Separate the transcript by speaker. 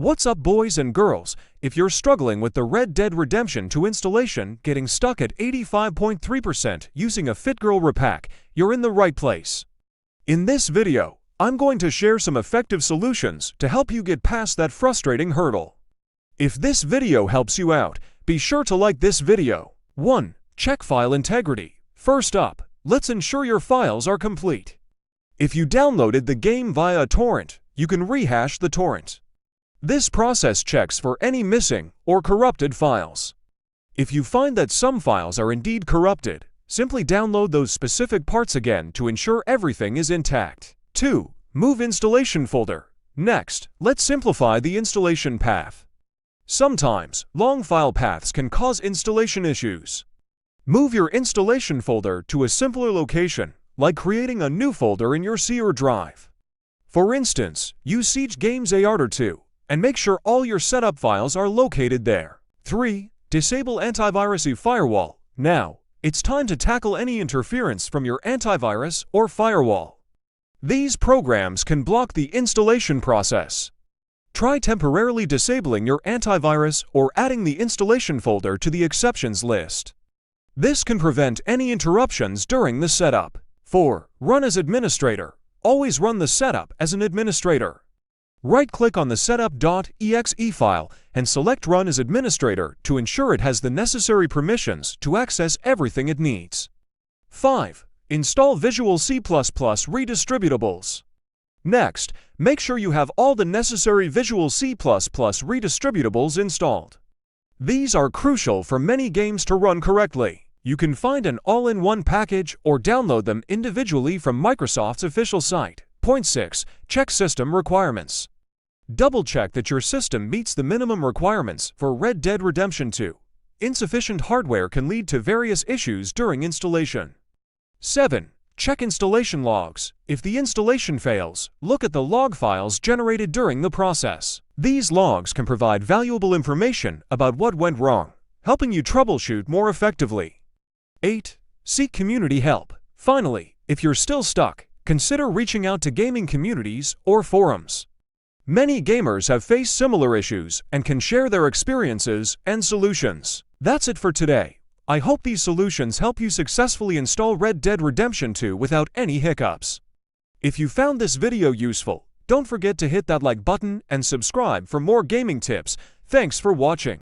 Speaker 1: What's up, boys and girls? If you're struggling with the Red Dead Redemption 2 installation, getting stuck at 85.3% using a Fitgirl repack, you're in the right place. In this video, I'm going to share some effective solutions to help you get past that frustrating hurdle. If this video helps you out, be sure to like this video. 1. Check file integrity. First up, let's ensure your files are complete. If you downloaded the game via a torrent, you can rehash the torrent. This process checks for any missing or corrupted files. If you find that some files are indeed corrupted, simply download those specific parts again to ensure everything is intact. 2. Move installation folder. Next, let's simplify the installation path. Sometimes, long file paths can cause installation issues. Move your installation folder to a simpler location, like creating a new folder in your C or drive. For instance, use Siege Games AR2 and make sure all your setup files are located there. 3. Disable antivirus firewall. Now, it's time to tackle any interference from your antivirus or firewall. These programs can block the installation process. Try temporarily disabling your antivirus or adding the installation folder to the exceptions list. This can prevent any interruptions during the setup. 4. Run as administrator. Always run the setup as an administrator. Right-click on the setup.exe file and select Run as Administrator to ensure it has the necessary permissions to access everything it needs. 5. Install Visual C++ redistributables. Next, make sure you have all the necessary Visual C++ redistributables installed. These are crucial for many games to run correctly. You can find an all-in-one package or download them individually from Microsoft's official site. Point 6. Check system requirements. Double-check that your system meets the minimum requirements for Red Dead Redemption 2. Insufficient hardware can lead to various issues during installation. 7. Check installation logs. If the installation fails, look at the log files generated during the process. These logs can provide valuable information about what went wrong, helping you troubleshoot more effectively. 8. Seek community help. Finally, if you're still stuck, consider reaching out to gaming communities or forums. Many gamers have faced similar issues and can share their experiences and solutions. That's it for today. I hope these solutions help you successfully install Red Dead Redemption 2 without any hiccups. If you found this video useful, don't forget to hit that like button and subscribe for more gaming tips. Thanks for watching.